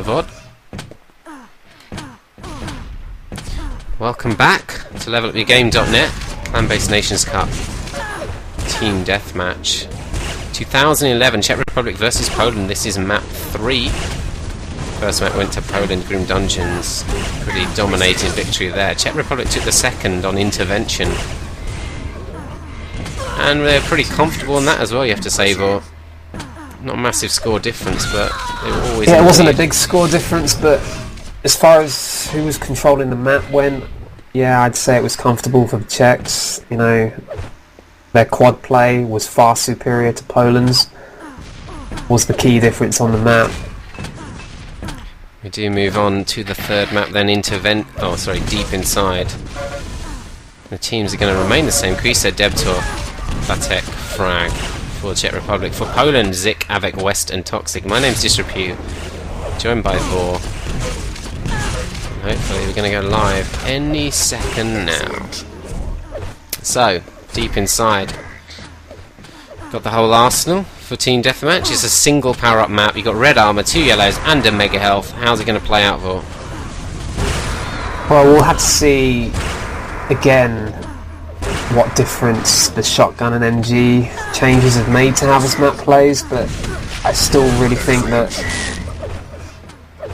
VOD. Welcome back to levelupyourgame.net, Clanbase Nations Cup Team Deathmatch 2011, Czech Republic versus Poland. This is map 3. First map went to Poland, Grim Dungeons. Pretty dominating victory there. Czech Republic took the second on intervention. And they're pretty comfortable in that as well, you have to say, but not a massive score difference, but they were always... Yeah, it wasn't a big score difference, but as far as who was controlling the map went, yeah, I'd say it was comfortable for the Czechs. You know, their quad play was far superior to Poland's. Was the key difference on the map. We do move on to the third map then, deep inside. The teams are going to remain the same. Krisa, Debtor, Batek, Frag for the Czech Republic. For Poland, Zik, Avek, West and Toxic. My name's Disrepute, joined by Vor. Hopefully we're going to go live any second now. So, deep inside. Got the whole arsenal for Team Deathmatch. It's a single power-up map. You've got red armor, 2 yellows and a mega health. How's it going to play out, Vor? Well, we'll have to see again what difference the shotgun and MG changes have made to how this map plays, but I still really think that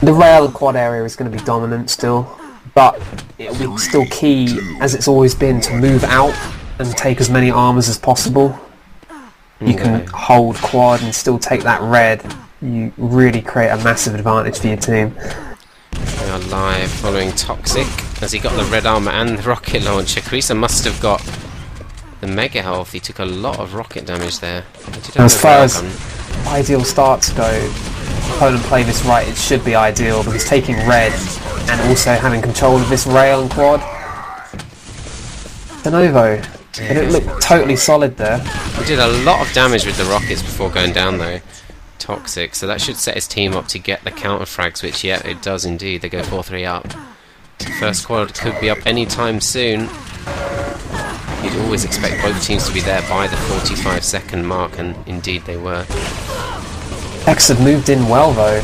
the rail and quad area is going to be dominant still, but it'll be still key, as it's always been, to move out and take as many armors as possible. You can hold quad and still take that red. You really create a massive advantage for your team. We are live following Toxic as he got the red armor and the rocket launcher. Krisa must have got the mega health. He took a lot of rocket damage there. As far as ideal starts go, Poland play this right, it should be ideal, because taking red and also having control of this rail and quad, Denovo, it didn't look totally solid there. He did a lot of damage with the rockets before going down though, Toxic, so that should set his team up to get the counter frags, which yeah, it does indeed. They go 4-3 up. First quad could be up any time soon. You'd always expect both teams to be there by the 45-second mark, and indeed they were. X have moved in well though.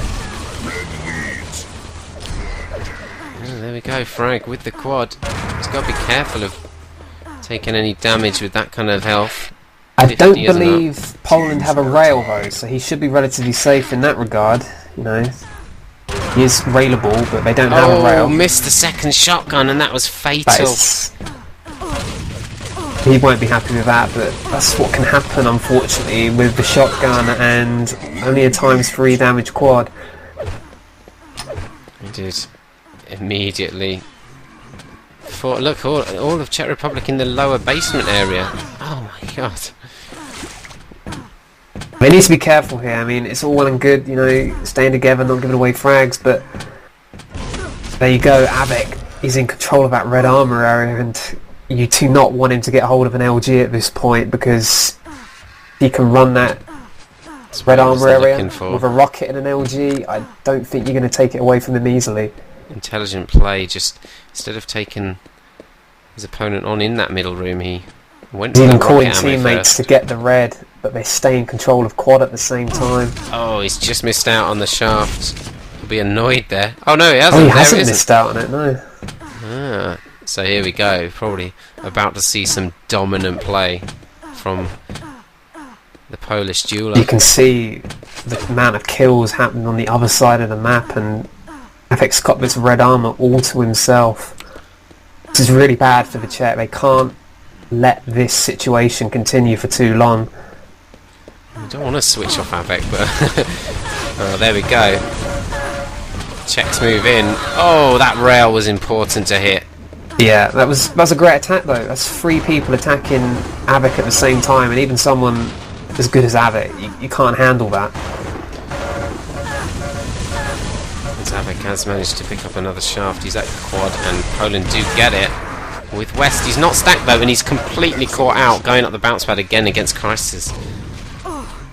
Oh, there we go, Frag with the quad. He's got to be careful of taking any damage with that kind of health. I don't believe Poland have a rail though, so he should be relatively safe in that regard. You know, he is railable, but they don't have a rail. Oh, missed the second shotgun, and that was fatal. He won't be happy with that, but that's what can happen, unfortunately, with the shotgun and only a ×3 damage quad. He did immediately. Look, all of Czech Republic in the lower basement area. Oh my god. They need to be careful here. I mean, it's all well and good, you know, staying together, not giving away frags, but there you go, Avek. He's in control of that red armor area, and you do not want him to get hold of an LG at this point, because he can run that red armor area with a rocket and an LG. I don't think you're going to take it away from him easily. Intelligent play, just instead of taking his opponent on in that middle room, he went for the calling teammates to get the red, but they stay in control of quad at the same time. Oh, he's just missed out on the shaft. He'll be annoyed there. Oh no, he hasn't. Oh, he hasn't missed out on it, no. Ah, so here we go. Probably about to see some dominant play from the Polish dueler. You can see the amount of kills happening on the other side of the map, and Avek's got this red armor all to himself. This is really bad for the Czech. They can't let this situation continue for too long. I don't want to switch off Avek, but oh, there we go. Czechs move in. Oh, that rail was important to hit. Yeah, that was a great attack though. That's 3 people attacking Avek at the same time, and even someone as good as Avek, you can't handle that. Avek has managed to pick up another shaft. He's at quad, and Poland do get it. With West, he's not stacked though, and he's completely caught out, going up the bounce pad again against Crisis.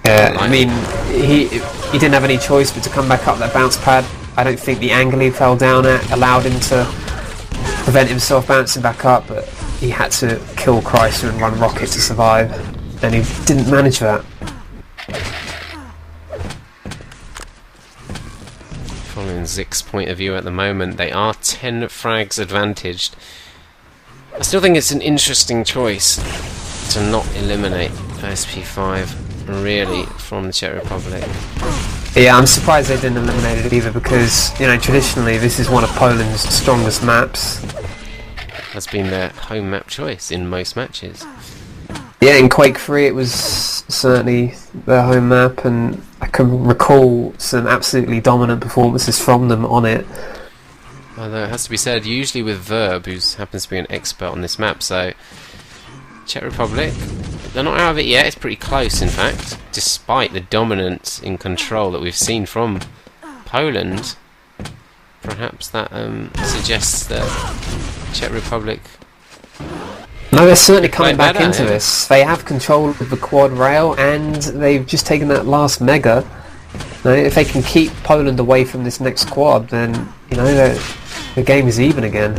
Yeah, I mean, he didn't have any choice but to come back up that bounce pad. I don't think the angle he fell down at allowed him to prevent himself bouncing back up, but he had to kill Chrysler and run rocket to survive, and he didn't manage that. Following in Zik's point of view at the moment. They are 10 frags advantaged. I still think it's an interesting choice to not eliminate SP5 really from the Czech Republic. Yeah, I'm surprised they didn't eliminate it either, because, you know, traditionally this is one of Poland's strongest maps. Has been their home map choice in most matches. Yeah, in Quake 3 it was certainly their home map, and I can recall some absolutely dominant performances from them on it. Although it has to be said, usually with Verb, who happens to be an expert on this map, so Czech Republic, they're not out of it yet. It's pretty close, in fact, despite the dominance in control that we've seen from Poland. Perhaps that suggests that Czech Republic... No, they're certainly coming back into this. They have control of the quad rail, and they've just taken that last mega. You know, if they can keep Poland away from this next quad, then, you know, the game is even again.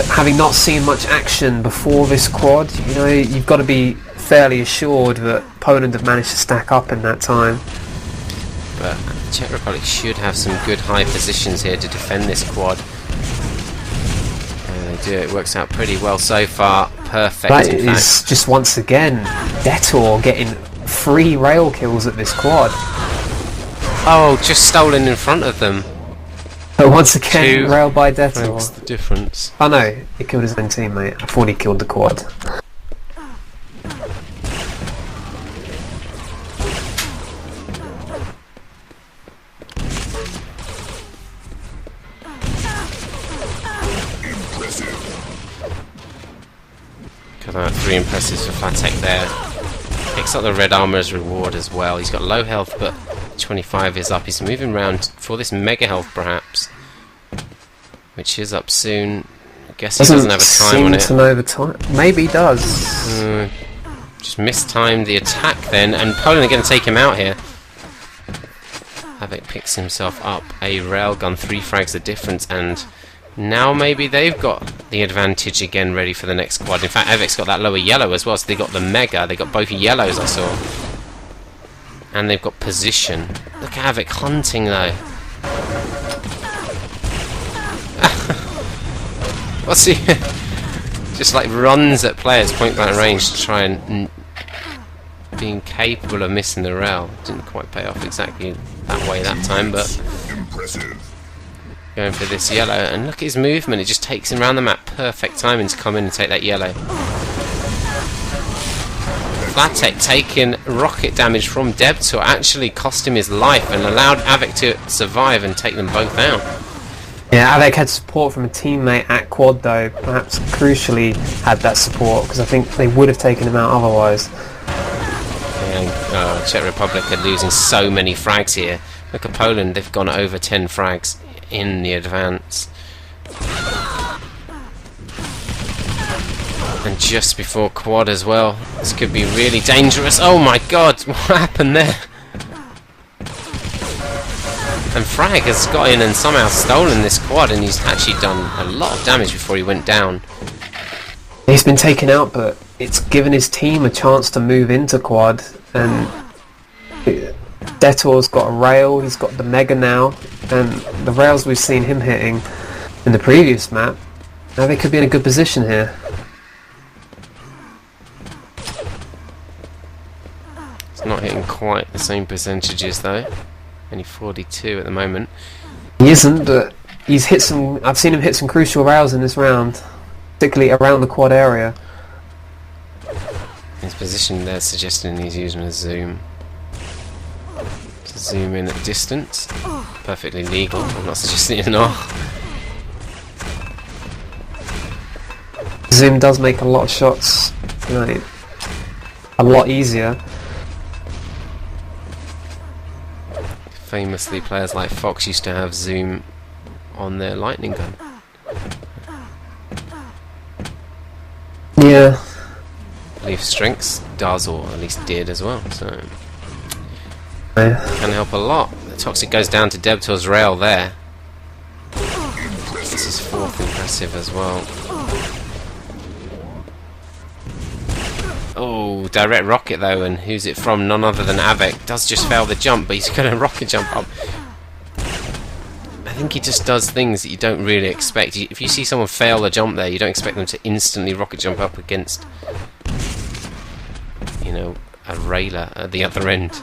Having not seen much action before this quad, you know, you've got to be fairly assured that Poland have managed to stack up in that time. But Czech Republic should have some good high positions here to defend this quad. They do. It works out pretty well so far. Perfect. That is just once again Detour getting 3 rail kills at this quad. Oh, just stolen in front of them. But once again, rail by Detour. That's the difference. Oh no, he killed his own teammate. I thought he killed the quad. Got 3 impressives for Flatek there. Picks up the red armor as reward as well. He's got low health, but 25 is up. He's moving around for this mega health, perhaps, which is up soon. I guess he doesn't have a time on it. To know the time. Maybe he does. Just mistimed the attack then, and Poland are going to take him out here. Havoc picks himself up a railgun, 3 frags the difference, and now maybe they've got the advantage again, ready for the next quad. In fact, Havoc's got that lower yellow as well, so they got the mega. They got both yellows, I saw, and they've got position. Look at Havoc hunting though. What's he? Just like runs at players point blank range to try and being capable of missing the rail. Didn't quite pay off exactly that way that time, but going for this yellow, and look at his movement. It just takes him around the map. Perfect timing to come in and take that yellow. Flatek taking rocket damage from Debtor actually cost him his life and allowed Havoc to survive and take them both out. Yeah, Havoc had support from a teammate at quad though, perhaps crucially had that support, because I think they would have taken him out otherwise. Yeah, Czech Republic are losing so many frags here. Look at Poland, they've gone over 10 frags in the advance. And just before quad as well. This could be really dangerous. Oh my god, what happened there? And Frag has got in and somehow stolen this quad, and he's actually done a lot of damage before he went down. He's been taken out, but it's given his team a chance to move into quad, and Detour's got a rail, he's got the mega now, and the rails we've seen him hitting in the previous map, now they could be in a good position here. It's not hitting quite the same percentages though. Only 42 at the moment. He isn't, but he's hit some. I've seen him hit some crucial rails in this round, particularly around the quad area. His position there suggesting he's using a zoom. To zoom in at distance. Perfectly legal. I'm not suggesting it's not. Zoom does make a lot of shots, you know, a lot easier. Famously, players like Fox used to have zoom on their lightning gun. Yeah. Leaf Strengths does, or at least did as well, so Yeah. can help a lot. The Toxic goes down to Debtor's rail there. This is 4th impressive as well. Oh, direct rocket though, and who's it from? None other than Avec. Does just fail the jump, but he's going to rocket jump up. I think he just does things that you don't really expect. If you see someone fail a jump there, you don't expect them to instantly rocket jump up against, you know, a railer at the other end.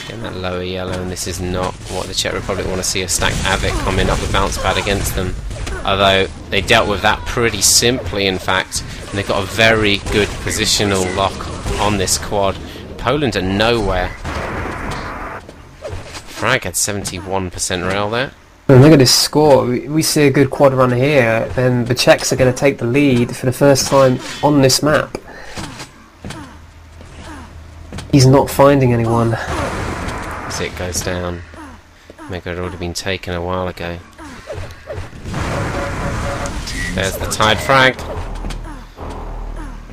Getting that lower yellow, and this is not what the Czech Republic want to see, a stacked Avec coming up with bounce pad against them. Although they dealt with that pretty simply, in fact, and they got a very good positional lock on this quad. Poland are nowhere. Frag had 71% rail there. And look at this score. We see a good quad run here, and the Czechs are going to take the lead for the first time on this map. He's not finding anyone. As it goes down. Mega had already been taken a while ago. There's the tied frag.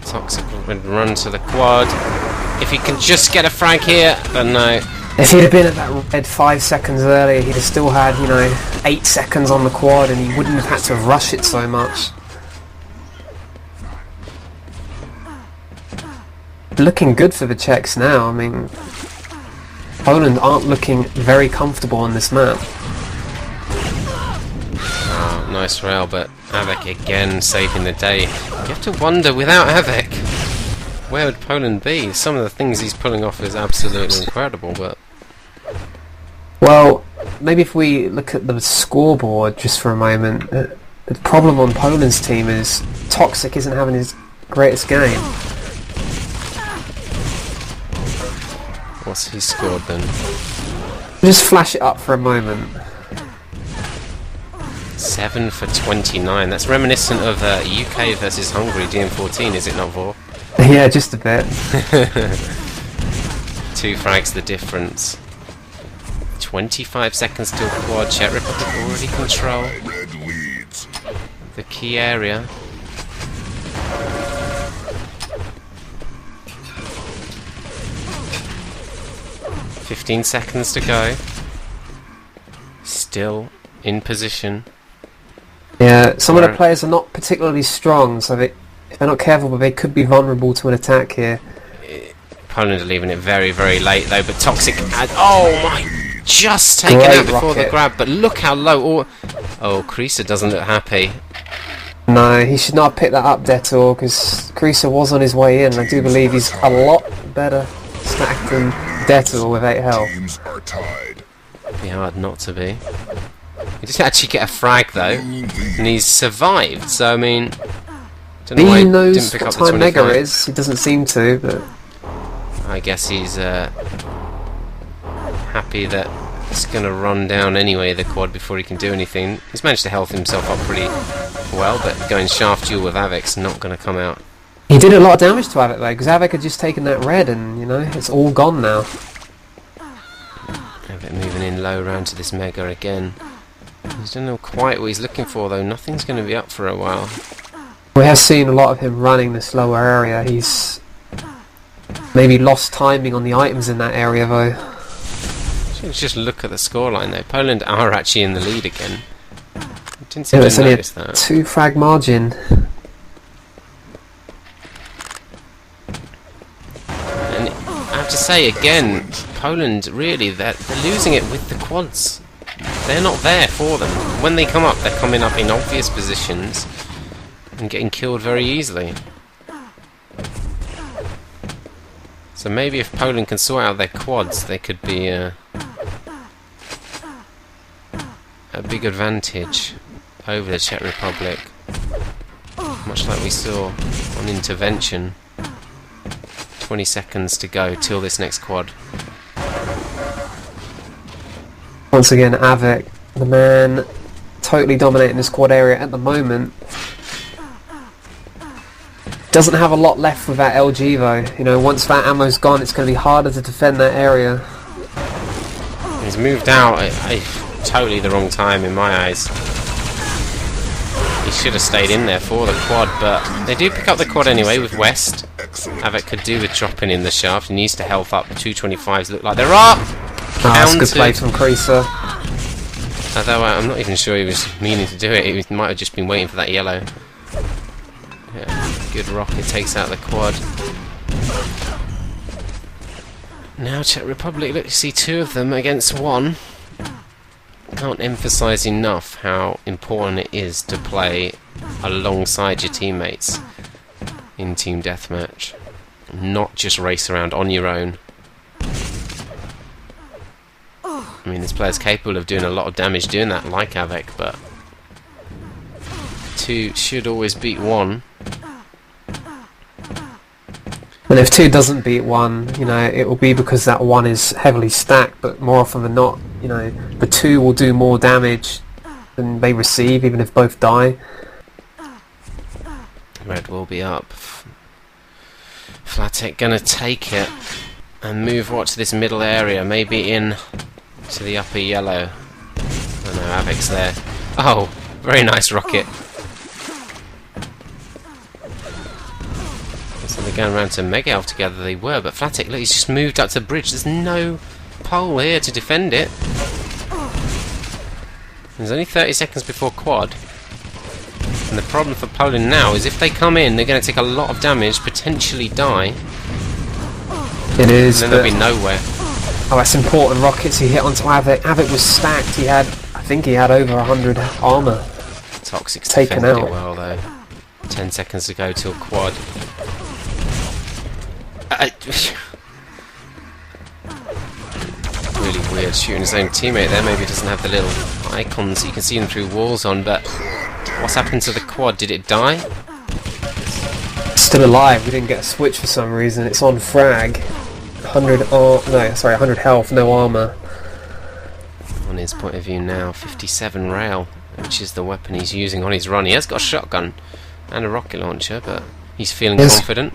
Toxic would run to the quad. If he can just get a frag here, but no. If he'd have been at that red 5 seconds earlier, he'd have still had, you know, 8 seconds on the quad, and he wouldn't have had to rush it so much. Looking good for the Czechs now. I mean, Poland aren't looking very comfortable on this map. Oh, nice rail, but Avec again saving the day. You have to wonder, without Avec, where would Poland be? Some of the things he's pulling off is absolutely incredible, but... Well, maybe if we look at the scoreboard just for a moment, the problem on Poland's team is Toxic isn't having his greatest game. What's he scored then? Just flash it up for a moment. 7 for 29. That's reminiscent of UK versus Hungary DM14, is it not, Vor? Yeah, just a bit. 2 frags the difference. 25 seconds till quad. Czech Republic already control the key area. $15 seconds to go. Still in position. Yeah, some of the players are not particularly strong, so if they're not careful, but they could be vulnerable to an attack here. Poland are leaving it very, very late though, but Toxic had... Oh my... Just taken out before the grab, but look how low... Oh, Krisa doesn't look happy. No, he should not have picked that up, Detour, because Krisa was on his way in. I do believe he's a lot better stacked than Detour with 8 health. It'd be hard not to be. He did actually get a frag though, and he's survived, so I mean... Don't know why he knows didn't pick what up the time Mega 25. is. He doesn't seem to, but... I guess he's happy that it's going to run down anyway, the quad, before he can do anything. He's managed to health himself up pretty well, but going shaft duel with Avic's not going to come out. He did a lot of damage to Avec though, because Avec had just taken that red and, you know, it's all gone now. Avic moving in low round to this Mega again. He doesn't know quite what he's looking for though, nothing's going to be up for a while. We have seen a lot of him running this lower area. He's maybe lost timing on the items in that area though. Let's just look at the scoreline though. Poland are actually in the lead again. Didn't seem Yeah, to it's only a notice that. 2 frag margin. And I have to say again, Poland really, they're losing it with the quads. They're not there for them. When they come up, they're coming up in obvious positions and getting killed very easily. So maybe if Poland can sort out their quads, they could be a big advantage over the Czech Republic. Much like we saw on intervention. 20 seconds to go till this next quad. Once again, Avec, the man totally dominating this quad area at the moment. Doesn't have a lot left with that LG though. You know, once that ammo's gone, it's going to be harder to defend that area. He's moved out at totally the wrong time in my eyes. He should have stayed in there for the quad, but they do pick up the quad anyway with West. Avec could do with dropping in the shaft. He needs to health up. 225s look like there are. That's a good play from Krisa. Although I'm not even sure he was meaning to do it. He might have just been waiting for that yellow. Good rocket takes out the quad. Now Czech Republic, look, you see two of them against one. Can't emphasise enough how important it is to play alongside your teammates in team deathmatch. Not just race around on your own. I mean, this player's capable of doing a lot of damage doing that, like Avec, but two should always beat one. And if two doesn't beat one, you know, it will be because that one is heavily stacked, but more often than not, you know, the two will do more damage than they receive, even if both die. Red will be up. Flatek gonna take it and move what to this middle area, maybe in to the upper yellow. Oh no, Avic's there. Oh, very nice rocket. So they're going around to Mega Elf together, they were, but Flatek, look, he's just moved up to the bridge. There's no pole here to defend it. There's only 30 seconds before quad. And the problem for Poland now is if they come in, they're going to take a lot of damage, potentially die. It is. And then they'll be nowhere. Oh, that's important rockets he hit onto Avec. Avec was stacked. He had, I think he had over 100 armour. Toxic's taken defended out. it well though. 10 seconds to go till quad. Really weird shooting his own teammate there. Maybe he doesn't have the little icons so you can see them through walls on, but what's happened to the quad? Did it die? Still alive. We didn't get a switch for some reason. It's on frag. 100 health, no armour. On his point of view now, 57 rail, which is the weapon he's using on his run. He has got a shotgun and a rocket launcher, but he's feeling confident.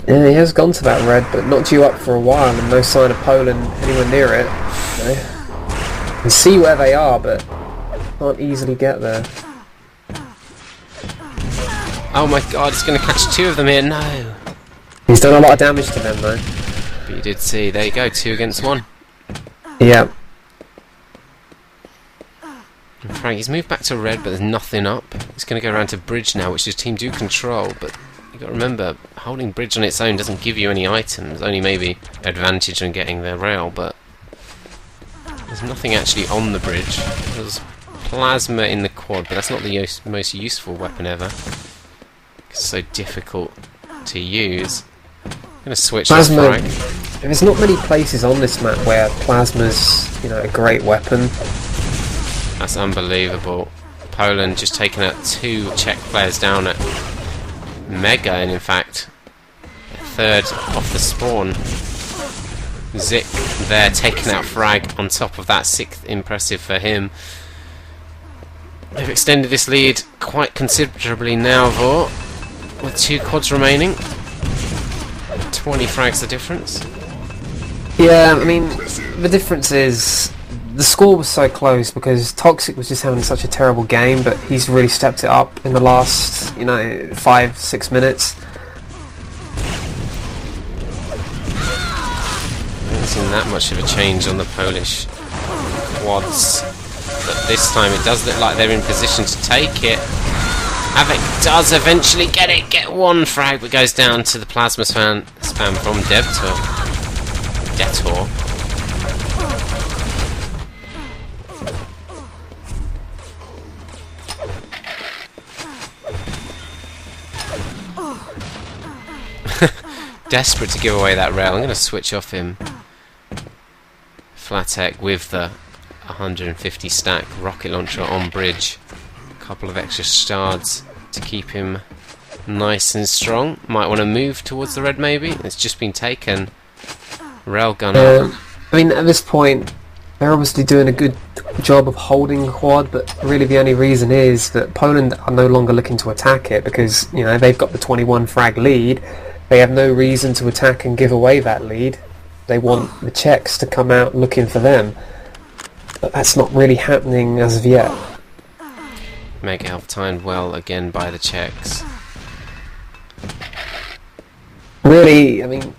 Yeah, he has gone to that red, but not due up for a while, and no sign of Poland anywhere near it. You know? You can see where they are, but can't easily get there. Oh my god, he's going to catch two of them here. No. He's done a lot of damage to them, though. But you did see. There you go, 2 against 1. Yeah. And Frank, he's moved back to red, but there's nothing up. He's going to go around to bridge now, which his team do control, but you've got to remember, holding bridge on its own doesn't give you any items, only maybe advantage on getting their rail, but there's nothing actually on the bridge. There's plasma in the quad, but that's not the most useful weapon ever. It's so difficult to use. I'm going to switch Plasma. to frag. There's not many places on this map where plasma's, you know, a great weapon. That's unbelievable. Poland just taking out 2 Czech players down at Mega, and in fact, a third off the spawn. Zik there taking out frag on top of that 6th, impressive for him. They've extended this lead quite considerably now, Vor, with 2 quads remaining. 20 frags the difference. Yeah, I mean, the difference is the score was so close because Toxic was just having such a terrible game, but he's really stepped it up in the last, you know, 5-6 minutes. I haven't seen that much of a change on the Polish quads, but this time it does look like they're in position to take it. Avec does eventually get it, get 1 frag, but goes down to the plasma spam from Detor. Desperate to give away that rail. I'm going to switch off him. Flatek with the 150 stack rocket launcher on bridge. A couple of extra shards to keep him nice and strong. Might want to move towards the red maybe. It's just been taken. Railgun up. I mean, at this point, they're obviously doing a good job of holding quad, but really the only reason is that Poland are no longer looking to attack it because, you know, they've got the 21 frag lead. They have no reason to attack and give away that lead. They want the Czechs to come out looking for them. But that's not really happening as of yet. Mega Elf timed well again by the Czechs. Really, I mean,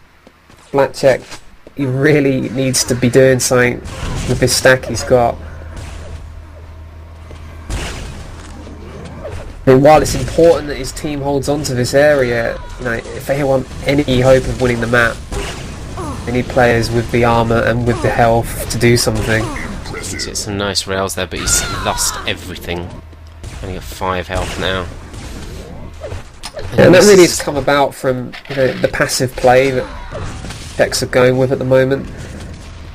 Black Czech, he really needs to be doing something with this stack he's got. I mean, while it's important that his team holds on to this area, you know, if they want any hope of winning the map, they need players with the armour and with the health to do something. He's got some nice rails there, but he's lost everything. Only got 5 health now. And that really has come about from, you know, the passive play that Czechs are going with at the moment.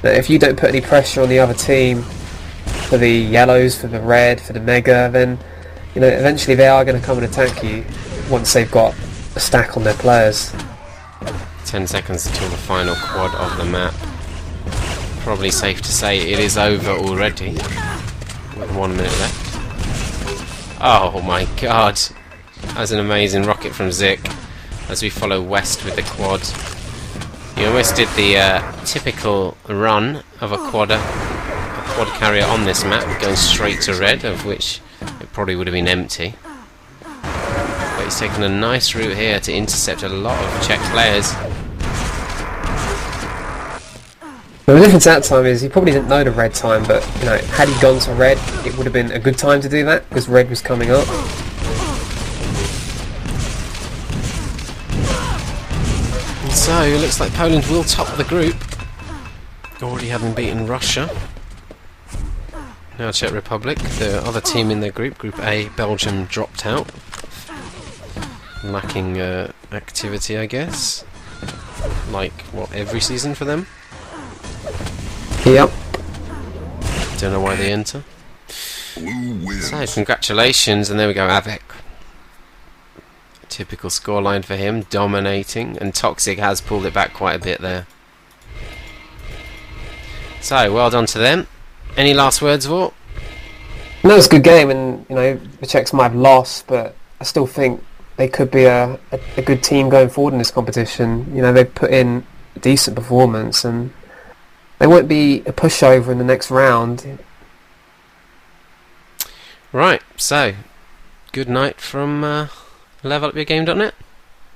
That if you don't put any pressure on the other team, for the yellows, for the red, for the mega, then, you know, eventually they are going to come and attack you once they've got a stack on their players. 10 seconds until the final quad of the map. Probably safe to say it is over already, with 1 minute left. Oh my god, that's an amazing rocket from Zik as we follow west with the quad. You almost did the typical run of a quad carrier on this map, going straight to red, of which it probably would have been empty. But he's taken a nice route here to intercept a lot of Czech players. Well, the difference that time is he probably didn't know the red time, but, you know, had he gone to red, it would have been a good time to do that because red was coming up. And so it looks like Poland will top the group, already having beaten Russia. Now Czech Republic, the other team in their group, Group A, Belgium, dropped out, lacking activity, I guess. Like what, every season for them? Yep. Don't know why they enter. So, congratulations, and there we go, Avec. Typical scoreline for him, dominating, and Toxic has pulled it back quite a bit there. So, well done to them. Any last words, Vort? No, it was a good game, and, you know, the Czechs might have lost, but I still think they could be a good team going forward in this competition. You know, they've put in a decent performance, and they won't be a pushover in the next round. Right, so good night from levelupyourgame.net.